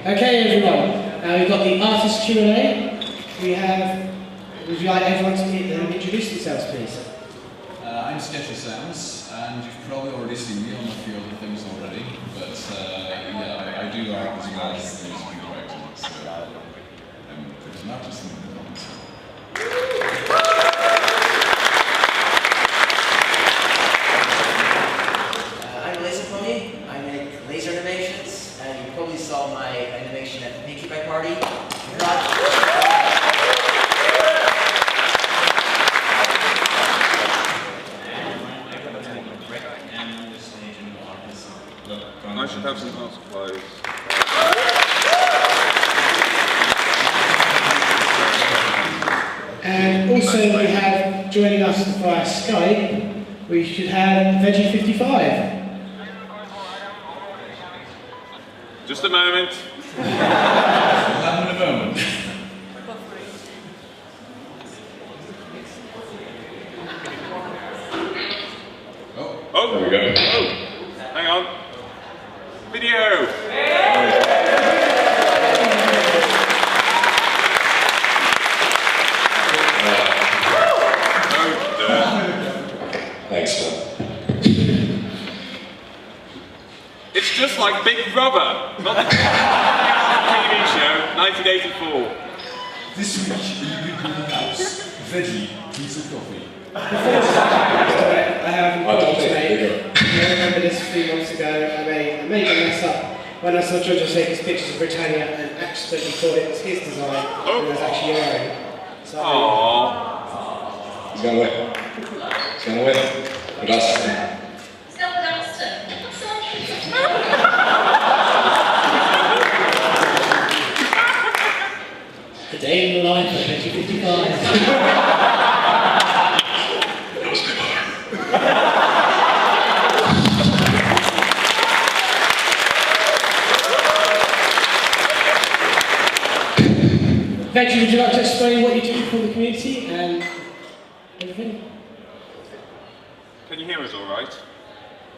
Okay, everyone. We've got the artist Q&A. Would you like everyone to introduce themselves, please? I'm Sketchy Sounds, and you've probably already seen me on a few other things already, but yeah, I do art as well as music and directing, so I'm pretty much just in the comments. I'm Laserpon3. I make laser animations, and you probably saw my animation at the BUCK2012 party. I should have some art supplies. And also we have, joining us via Skype, we should have Veggie55. Just a moment. We'll have in a moment. Oh, there we go. Oh, hang on. Video! Thanks, man. It's just like Big Brother, not the TV show, 1984. This week in the Google House, Veggie, piece of coffee. I have a to make. I remember this a few months ago. I made a mess up when I saw George Saker's pictures of Britannia and accidentally thought it was his design and it was actually your own. So, He's gone away. He's gone away. What else? the day in the life of Veggie55. That was my mother. Veggie, would you like to explain what you do for the community and everything? Can you hear us all right?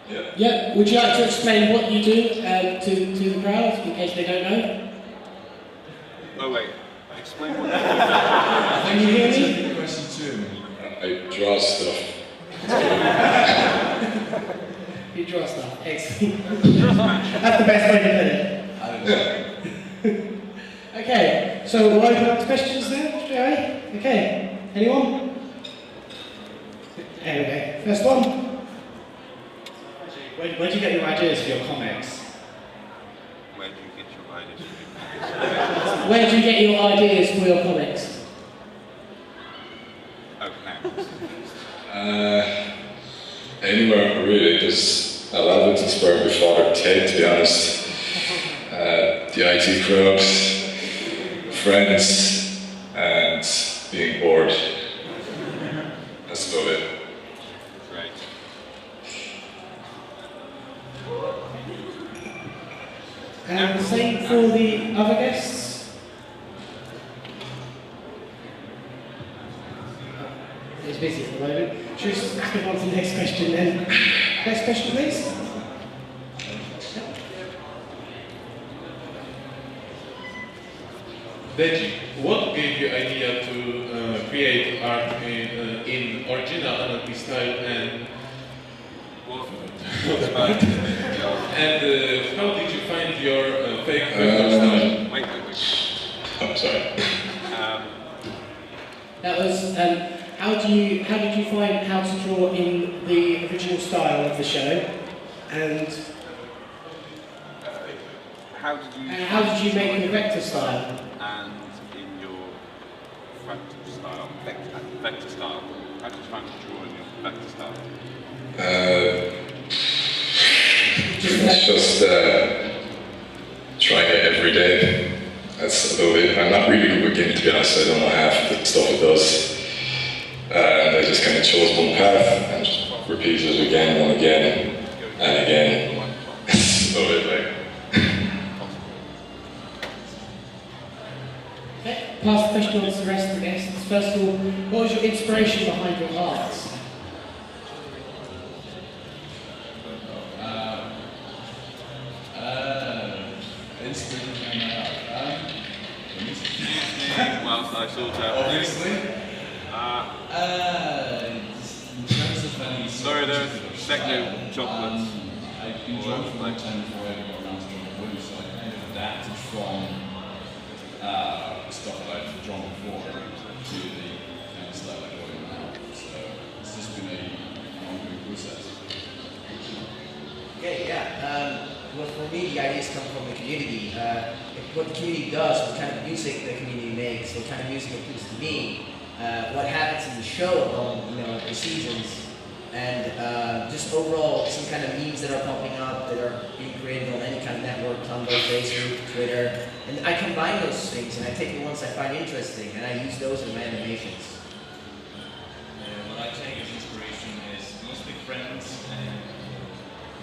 Yeah. Yeah, would you like to explain what you do to the crowd, in case they don't know? Oh wait, explain what Can you hear me? Question 2. I draw stuff. You draw stuff, excellent. That's the best way to put it. Okay, so we'll open up to questions then, straight away. Okay, anyone? There we go. First one. Where do you get your ideas for your comics? Where do you get your ideas? Where do you get your ideas for your comics? Okay. Anywhere really. There's a lot of it's inspired by Father Ted, to be honest. The IT crowd, friends, and being bored. That's about it. Great. And the same for the other guests? He's busy at the moment. Should we just move on to the next question then? Next question, please. Veggie, what gave you idea to create art in original anarchy style and and how did you find your fake style? Wait. I'm sorry. That was, how did you find how to draw in the original style of the show? And How did you... how did you make the vector style? And in your vector style, how did you find to draw in your vector style? It's just trying it every day. That's a little bit. I'm not really good with game, to be honest. I don't know half the stuff it does. And I just kind of chose one path and just repeated it again and again and again. It's a little bit like. Okay, pass the question on to the rest of the guests. First of all, what was your inspiration behind your art? Inspiration behind my I sort out. Obviously. In terms of any Sorry, there's techno chocolates. I've been drawing for a long time before I ever got around to drawing blue, so I kind of adapted from stuff that I've drawn before to the kind of style I'm drawing now. So it's just been an ongoing process. Okay, yeah. Well, for me, the ideas come from the community. What the community does, what kind of music the community makes, what kind of music appeals to me, what happens in the show along, the seasons, and just overall some kind of memes that are popping up that are being created on any kind of network, Tumblr, Facebook, Twitter, and I combine those things and I take the ones I find interesting and I use those in my animations. What I take as inspiration is mostly friends and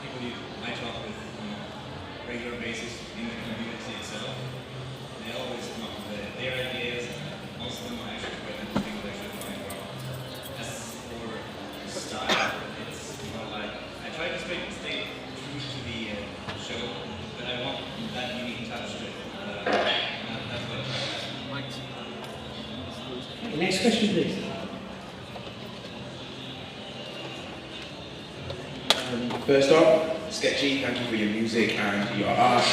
people I talk with on a regular basis in the community itself. They always come up with their ideas, and most of them are actually quite interesting, what I should find out. As for style, it's more like, I try to stay true to the show, but I want that unique touch to it. That's what I try to do. Okay, next question, please. First off, Sketchy, thank you for your music and your art.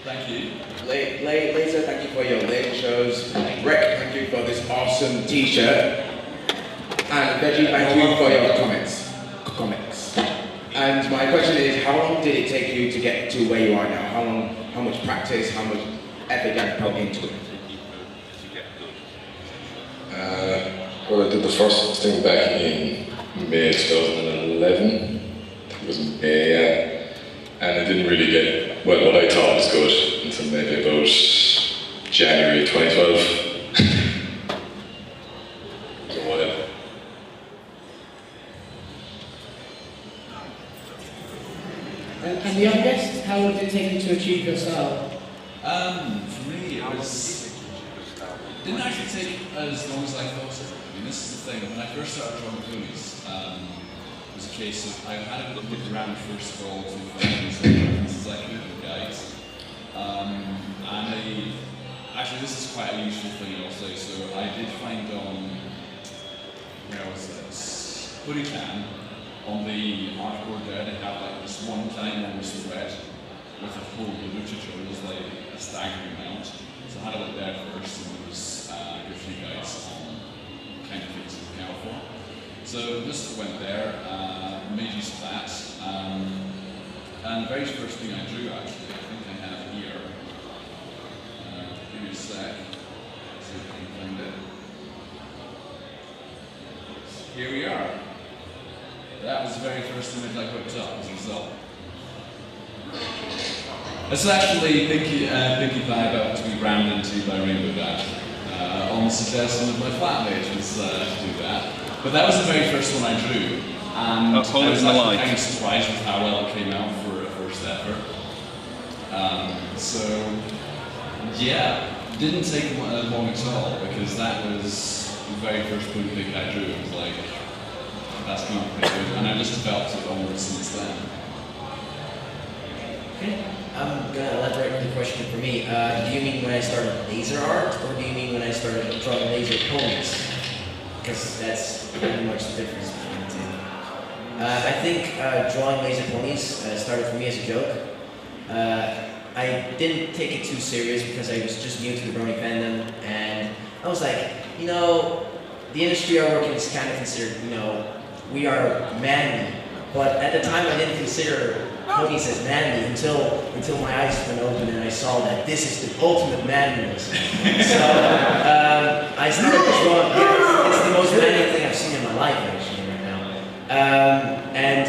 Thank you. Laser, thank you for your later shows. Wrek, thank you for this awesome t-shirt. And Veggie, thank you for your comics. And my question is, how long did it take you to get to where you are now? How much practice, how much effort you put into it? Well, I did the first thing back in May 2011. I think it was May, yeah. And I didn't really get, well, what I thought was good until maybe about January 2012. So whatever. And the youngest, how long did it take you to achieve your style? For me, it didn't actually take as long as I thought it would. I mean, this is the thing. When I first started drawing ponies, it was a case of I had a look around first of all to find some references I could with guides. Actually, this is quite a useful thing also. So I did find on, where was this? Hurricane, on the artboard there, they have like this one tiny almost thread with a whole literature. It was like a staggering amount. So I had a look there first, and there was a few guides on kind of things to look out for. So this went there, made use of that, and the very first thing I drew actually, I think I have here. Give me a sec, see if I can find it. Here we are. That was the very first image I hooked up as a result. It's actually Pinkie-Pie about to be rammed into by Rainbow Dash. On the suggestion of my flatmate was to do that. But that was the very first one I drew. And I was actually kind of surprised with how well it came out for a first effort. So, yeah, didn't take long at all because that was the very first blue pic I drew. It was like, that's come out pretty good. And I just developed it onwards since then. Okay. I'm going to elaborate on the question for me. Do you mean when I started laser art, or do you mean when I started drawing laser ponies? Because that's pretty much the difference between the two. I think drawing laser ponies started for me as a joke. I didn't take it too serious because I was just new to the brony fandom, and I was like, the industry I work in is kind of considered, we are manly. But at the time I didn't consider ponies as manly until my eyes went open and I saw that this is the ultimate manliness. So I started drawing. It's the most manly thing I've seen in my life actually right now. And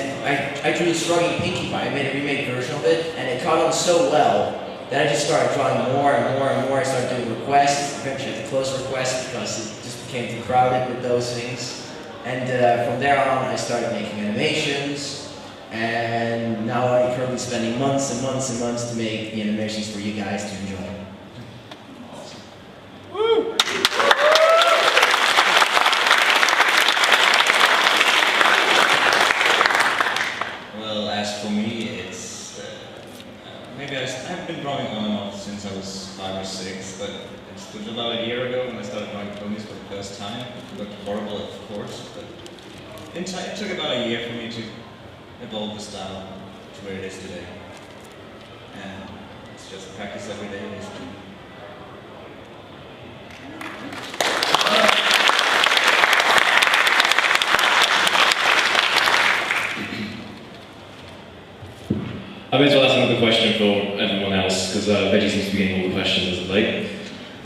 I drew the Struggling Pinkie-Pie. I made a remake version of it, and it caught on so well that I just started drawing more and more and more. I started doing requests. Eventually I had to close requests because it just became too crowded with those things. And from there on, I started making animations, and now I'm currently spending months and months and months to make the animations for you guys to enjoy. Awesome. Woo! Well, as for me, it's maybe I've been drawing on and off since I was 5 or 6, but it was about a year ago when I started drawing ponies for the first time. It looked horrible, of course, but it took about a year for me to evolve the style to where it is today. And it's just practice every day. I may as well ask another question for everyone else, because Veggie seems to be getting all the questions as of late.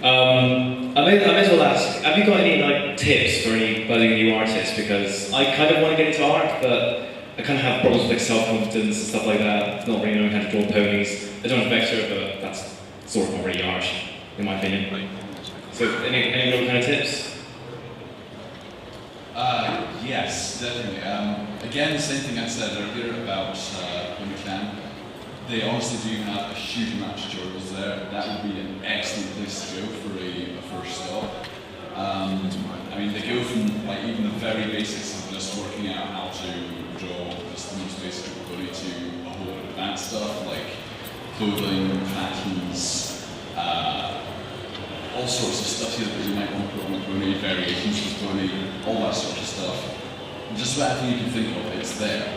I may as well ask, have you got any tips for any budding new artists? Because I kind of want to get into art, but I kind of have problems with self-confidence and stuff like that, not really knowing how to draw ponies. I don't have vector, but that's sort of not really art, in my opinion. So, any other kind of tips? Yes, definitely. Again, the same thing I said earlier about when you can. They honestly do have a huge amount of tutorials there. That would be an excellent place to go for a first stop. I mean, they go from even the very basics of just working out how to draw just the most basic of body to a whole lot of advanced stuff like clothing, patterns, all sorts of stuff here that you might want to put on a pony, variations of pony, all that sort of stuff. Just about everything you can think of, it's there.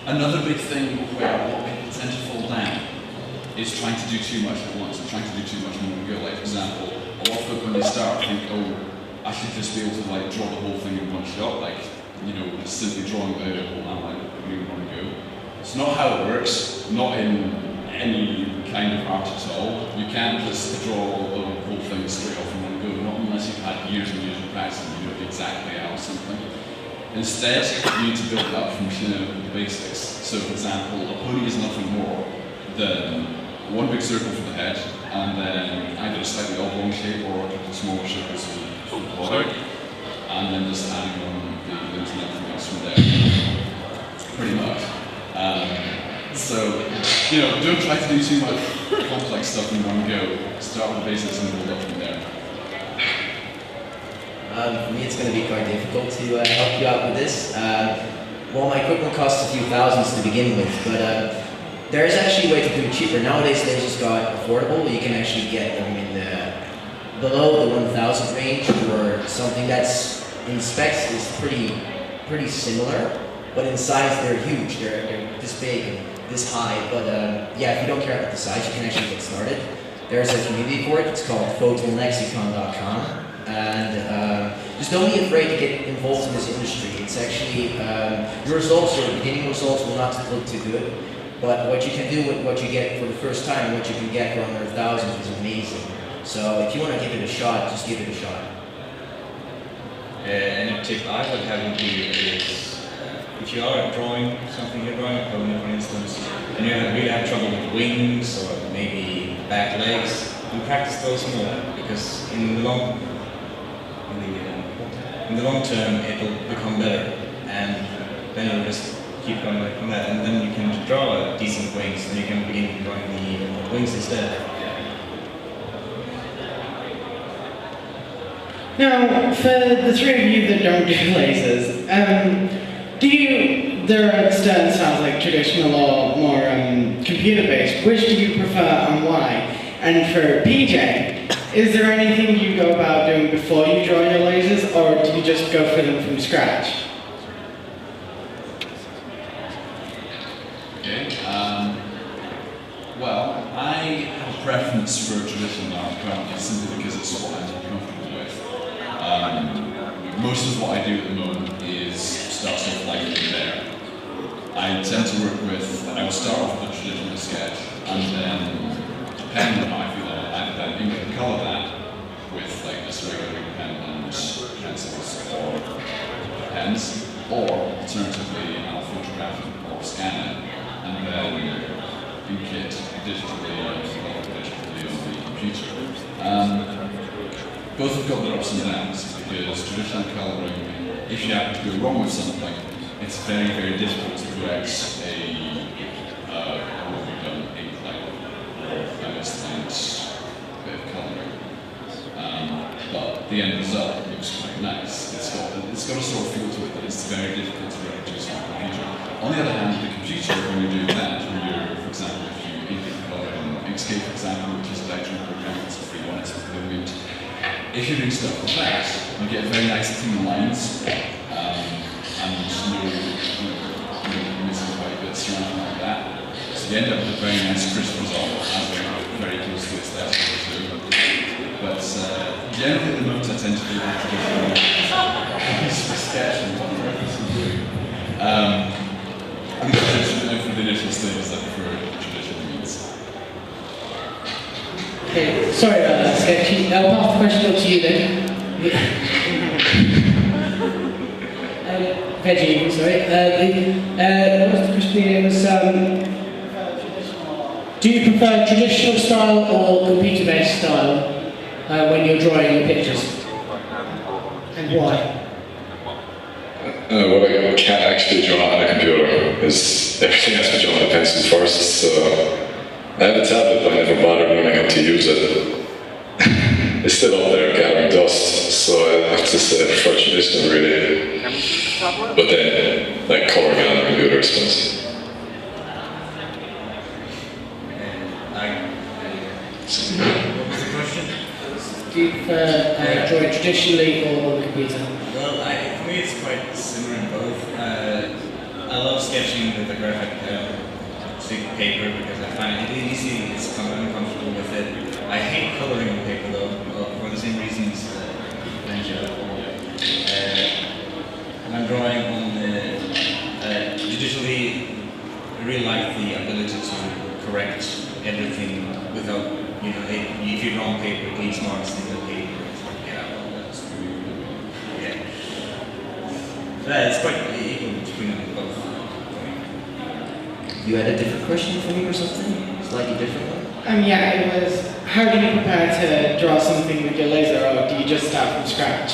Another big thing where a lot of people tend to fall down is trying to do too much at once, and trying to do too much in one go. Like, for example, a lot of people when they start think, oh, I should just be able to draw the whole thing in one shot, just simply drawing the whole outline in one go. It's not how it works, not in any kind of art at all. You can't just draw the whole thing straight off in one go, not unless you've had years and years of practice and you know exactly how something. Instead, you need to build it up from the basics. So, for example, a pony is nothing more than one big circle for the head, and then either a slightly oblong shape or a couple of smaller circles for the body, and then just adding on the limbs and everything else from there. Pretty much. So, don't try to do too much complex stuff in one go. Start with the basics and build up from there. For me, it's going to be quite difficult to help you out with this. Well, my equipment costs a few thousands to begin with, but there is actually a way to do it cheaper. Nowadays, they just got affordable. You can actually get them in below the 1,000 range for something that's in specs is pretty similar, but in size they're huge. They're this big and this high. But yeah, if you don't care about the size, you can actually get started. There's a community for it. It's called photonlexicon.com. And just don't be afraid to get involved in this industry. It's actually, your results, your beginning results will not look too good, but what you can do with what you get for the first time, what you can get for under 1,000 is amazing. So if you want to give it a shot, just give it a shot. And a tip I would have would be is, if you are drawing something, you're drawing a pony for instance, and you really have trouble with wings or maybe back legs, you practice those more, because in the long term, it will become better, and then you'll just keep going like from that, and then you can draw decent wings, and you can begin drawing the wings instead. Now, for the three of you that don't do lasers, there are certain styles like traditional or more computer-based. Which do you prefer and why? And for PJ, is there anything you go about doing before you draw your lasers, or do you just go for them from scratch? Okay, well, I have a preference for traditional art currently simply because it's what I'm comfortable with. Most of what I do at the moment is starts off like there. I tend to work with, I will start off with a traditional sketch, and then depending on how I feel I then ink and colour that with just regular ink pen and pencils or pens, or alternatively I'll photograph it or scan it and then ink it digitally or colour it digitally on the computer. Both have got their ups and downs because traditional colouring, if you happen to go wrong with something, it's very, very difficult to correct a overdone ink line or a misaligned bit of colouring. But the end result looks quite nice. It's got a sort of feel to it that it's very difficult to reproduce on a computer. On the other hand, the computer, when you're doing that, when you're, for example, if you ink and colour in Inkscape, for example, which is a lightroom program, it's a free one, it's brilliant. If you're doing stuff like that, you get very nice clean lines, and no missing white bits or anything like that. So you end up with a very nice crisp result, and very close to aesthetic too. But generally, the notes I tend to do are traditional sketch and what reference I'm doing. And for the initial stages, I prefer traditional means. Okay, sorry about that, Sketchy. I'll pass the question on to you then. Veggie, sorry. What was the question? It was, do you prefer traditional style or computer-based style when you're drawing your pictures? And why? What I can't actually draw on a computer is everything has to be drawn with a pencil first, so I have a tablet but I never bothered learning how to use it. It's still up there gathering dust, so I have to say I prefer traditional really. But then, like coloring on a computer is expensive. What was the question? Do you prefer drawing traditionally or on the computer? Well, for me it's quite similar in both. I love sketching with a graphic stick paper because I find it easy, I'm comfortable with it. I hate coloring on paper though, for the same reasons mentioned. When I'm drawing on digitally, I really like the ability to correct everything without, if you draw on paper, it leaves marks in the paper. It's quite equal between them both. You had a different question for me or something? Slightly different one? Yeah, it was, how do you prepare to draw something with your laser, or do you just start from scratch?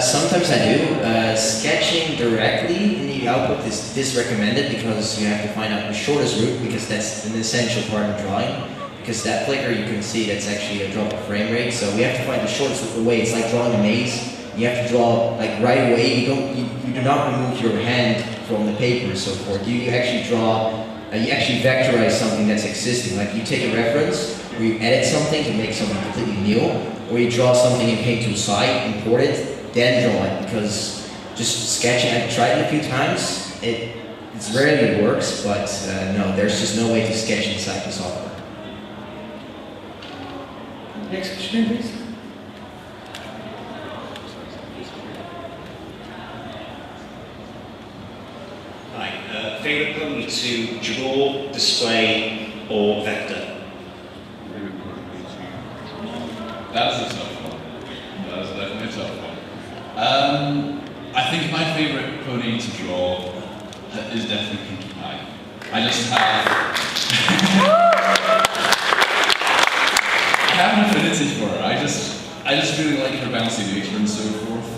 Sometimes I do. Sketching directly in the output is disrecommended because you have to find out the shortest route, because that's an essential part of drawing. Because that flicker you can see, that's actually a drop of frame rate, so we have to find the shortest way. It's like drawing a maze. You have to draw like right away. You do not remove your hand from the paper and so forth. You actually draw, you actually vectorize something that's existing. Like you take a reference, or you edit something to make something completely new, or you draw something in Paint Tool site, import it, then draw it. Because just sketching, I've tried it a few times. It's rarely it works, but no, there's just no way to sketch inside the software. Next question, please. Hi. Favorite pony to draw, display, or vector? That's a tough one. That is definitely a tough one. I think my favorite pony to draw is definitely Pinkie Pie. I just have I have an affinity for her. I just really like her bouncy nature and so forth.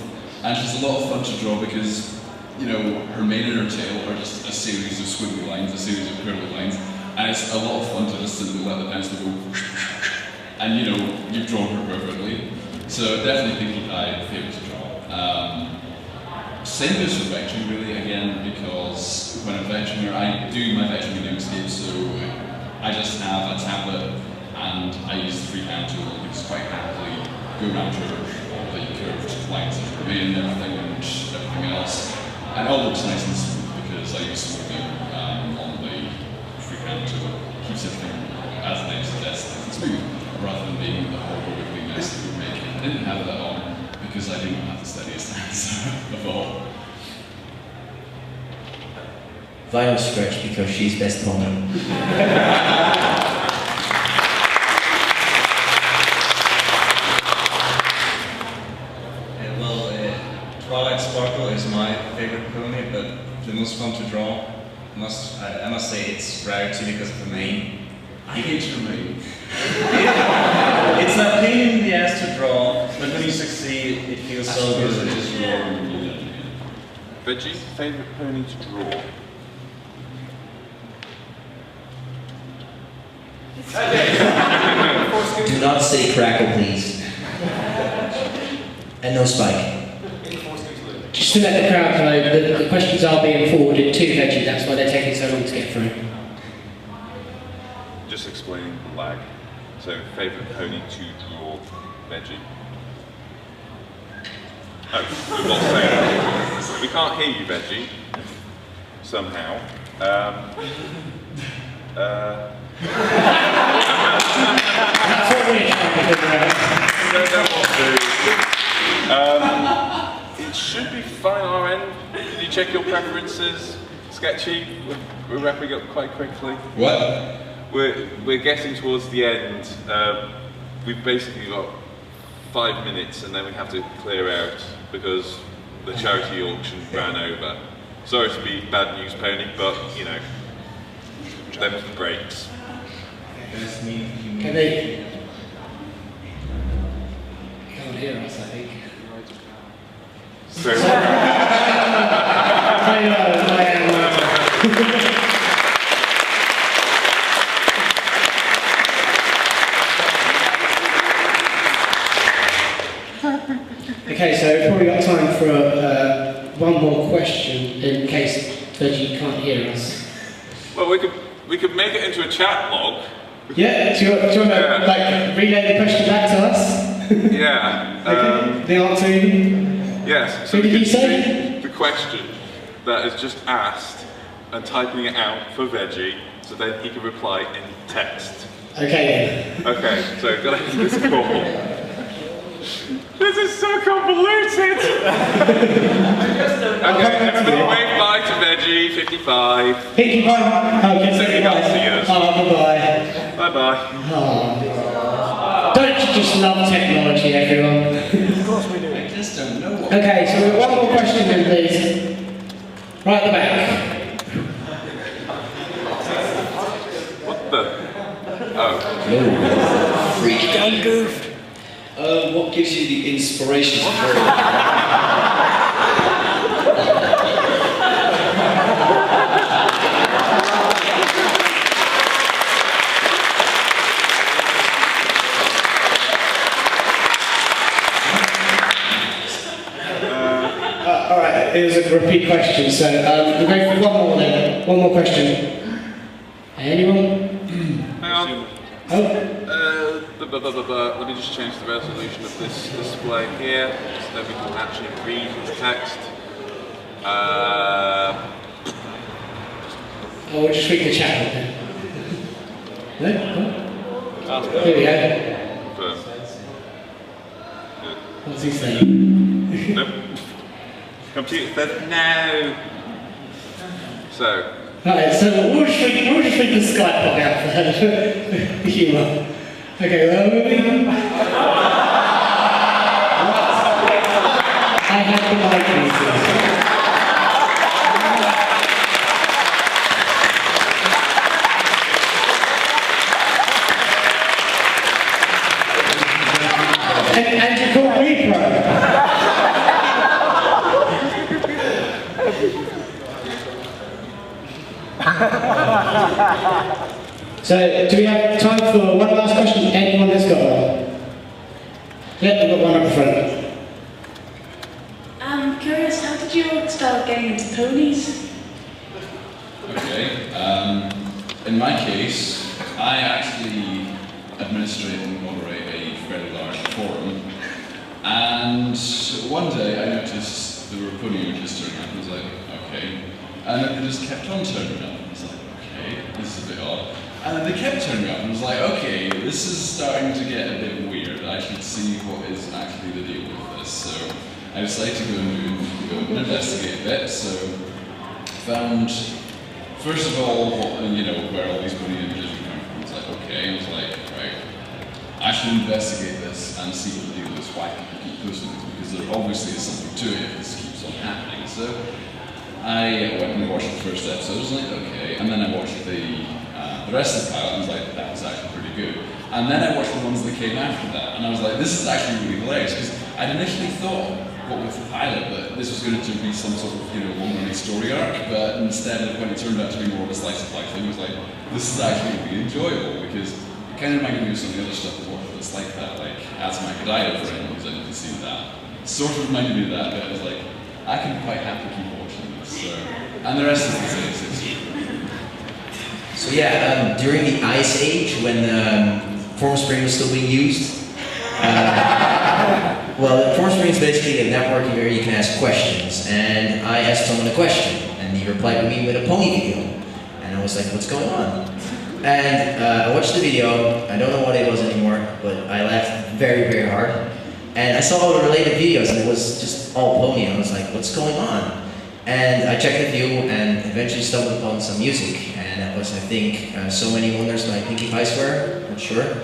And she's a lot of fun to draw because, her mane and her tail are just a series of squiggly lines, a series of curly lines. And it's a lot of fun to just simply let the pencil go and you've drawn her perfectly. So definitely Pinkie Pie, favorite to draw. Same goes for vectoring really, again, because when I'm vectoring her, I do my vectoring in Inkscape, so I just have a tablet and I use the freehand tool. I just quite happily go around her all the curved lines of her mane and everything else. And it all looks nice and smooth because I use smoothing on the freehand tool. Keeps everything as nice and smooth, rather than being the horrible wiggliness that would make it. I didn't have that on because I do not have the steadiest hands of all. Vinyl scratch because she's best pony. Twilight Sparkle is my favorite pony, but the most fun to draw. I must say it's Rarity because of the mane. I hate your mane. It's a pain in the ass to draw, but when you succeed, it feels so good. Veggie, favourite pony to draw? Do not say crackle, please. And no spike. Just to let the crowd know, the questions are being forwarded to Veggie, that's why they're taking so long to get through. Just explaining the lag. So, favourite pony to draw, Veggie. Oh, we're not saying. We can't hear you, Veggie. Somehow. That's what we're trying to figure out. It should be fine on our end. Did you check your preferences, Sketchy? We're wrapping up quite quickly. What? We're getting towards the end. We've basically got 5 minutes and then we have to clear out because the charity auction ran over. Sorry to be bad news, Pony, but you know, them's the breaks. Can they? Can't hear us, I think. So, okay, so we've probably got time for one more question in case Veggie can't hear us. well, we could make it into a chat log. Yeah, do you want to like relay the question back to us? Yeah. Okay. The answer even? Yes. So did he say? The question that is just asked and typing it out for Veggie, so then he can reply in text. Okay. Okay, so gotta end this call. This is so convoluted! Okay, everybody wave bye to Veggie55. 55? Okay, so goodbye. Oh, bye-bye. Bye-bye. Oh. Don't you just love technology, everyone? Of course we do. I just don't know what. Okay, so we've got one more question then, please. Right at the back. What the? Oh. Freak gun goof. What gives you the inspiration to draw? Alright, it was a repeat question, so we'll go for one more then. One more question. Anyone? Hang on. Oh. Let me just change the resolution of this display here, so that we can actually read the text. Oh, we'll just read the chat. No? Oh. Here we go. What's he saying? Nope. Computer says no. So. Right, so we'll just read the Skype log out for the humour. Okay, well, moving. I have the mic pieces. And you call me pro. So, do we have time for one last question? Anyone has got one? Yeah, we've got one up the front. I'm curious, how did you start getting into ponies? Okay, in my case, I actually administrate and moderate a fairly large forum, and one day I noticed there were pony images turning up, and I was like, okay, and then they just kept on turning up, and I was like, okay, this is a bit odd. And then they kept turning up, and I was like, okay, this is starting to get a bit weird. I should see what is actually the deal with this. So I decided to go and investigate a bit. So found, first of all, where all these pony images were coming from. I was like, okay. I was like, right, I should investigate this and see what the deal is. Why people keep posting this? Because there obviously is something to it if this keeps on happening. So I went and watched the first episode. I was like, okay. And then I watched the rest of the pilot, and I was like, that was actually pretty good. And then I watched the ones that came after that, and I was like, this is actually really hilarious, because I'd initially thought, what with the pilot, that this was going to be some sort of, long-running story arc, but instead of when it turned out to be more of a slice-of-life thing, I was like, this is actually really enjoyable, because it kind of reminded me of some of the other stuff that's like that, like As My Godiva, for anyone who's ever seen that. It sort of reminded me of that, but I was like, I can quite happily keep watching this, so. And the rest is the same. So yeah, during the Ice Age, when Formspring was still being used, well, Formspring is basically a network where you can ask questions, and I asked someone a question, and he replied to me with a pony video, and I was like, what's going on? And I watched the video, I don't know what it was anymore, but I laughed very, very hard, and I saw all the related videos, and it was just all pony, and I was like, what's going on? And I checked the view, and eventually stumbled upon some music, and that was, I think, So Many Wonders by Pinkie-Pie, not sure.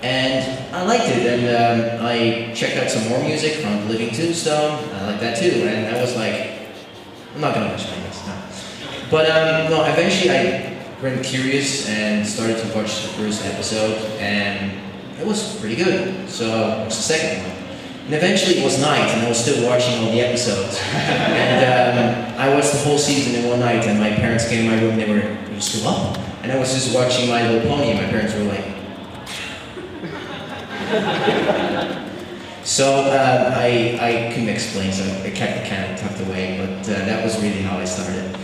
And I liked it, and I checked out some more music from The Living Tombstone. I liked that too, and I was like, I'm not gonna explain this, no. But no, eventually I went curious and started to watch the first episode, and it was pretty good. So I watched the second one. And eventually it was night, and I was still watching all the episodes. And I watched the whole season in one night, and my parents came in my room, they were still up. And I was just watching My Little Pony, and my parents were like, so I couldn't explain, so I kept the can tucked away, but that was really how I started.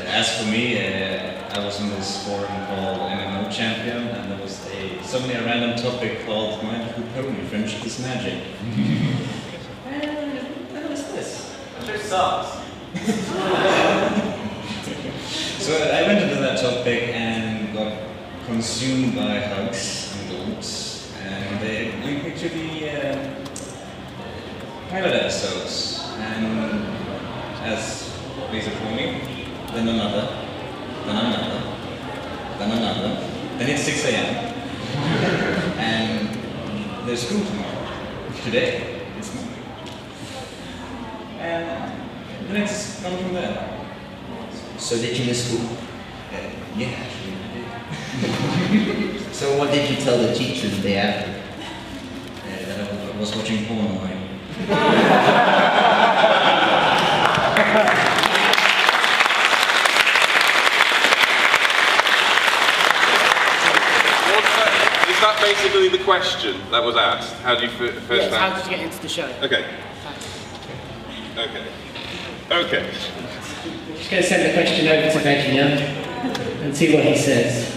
As for me, I was in this forum called MMO Champion, and there was suddenly a random topic called My Little Pony, Friendship is Magic. And that was this. It sure sucks. So I went into that topic and got consumed by hugs and groups, and they linked me to the pilot episodes, and as Laserpon3, then another, then another, then another, then it's 6 AM, and there's school tomorrow. Today, it's Monday. And then it's gone from there. So did you miss school? Yeah, actually. So what did you tell the teacher the day after? That I was watching porn online. Is that basically the question that was asked? How do you first Yes, how did you get into the show? Okay. Okay. Okay. Just going to send the question over to Veggie now and see what he says.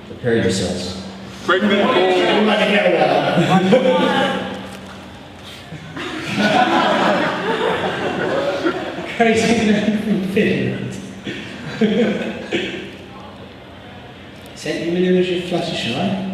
Prepare yourselves. Pregnant ball. You might get Crazy man from Finland. Centimeter flutter shy.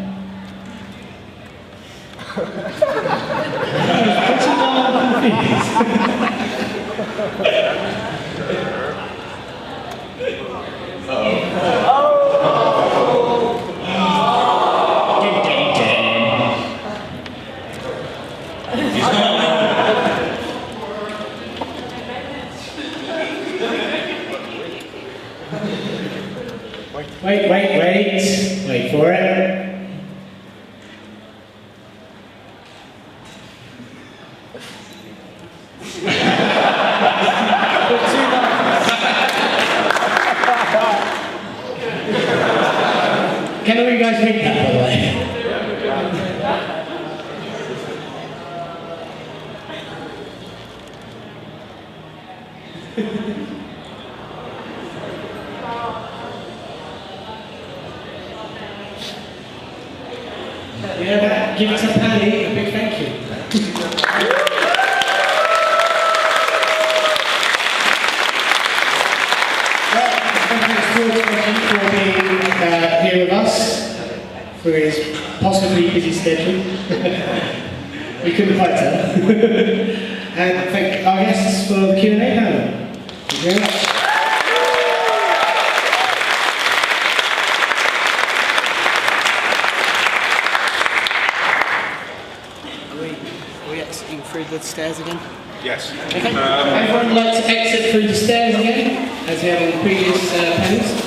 Wait for it. Can all you guys read that, by the way? Yeah, give us a Pannel, a big thank you. For being here with us for his possibly busy schedule. We couldn't quite tell. And thank our guests for the Q&A panel. Thank you very much. Are we exiting through the stairs again? Yes. Okay. Everyone like to exit through the stairs again, as we have in the previous panels.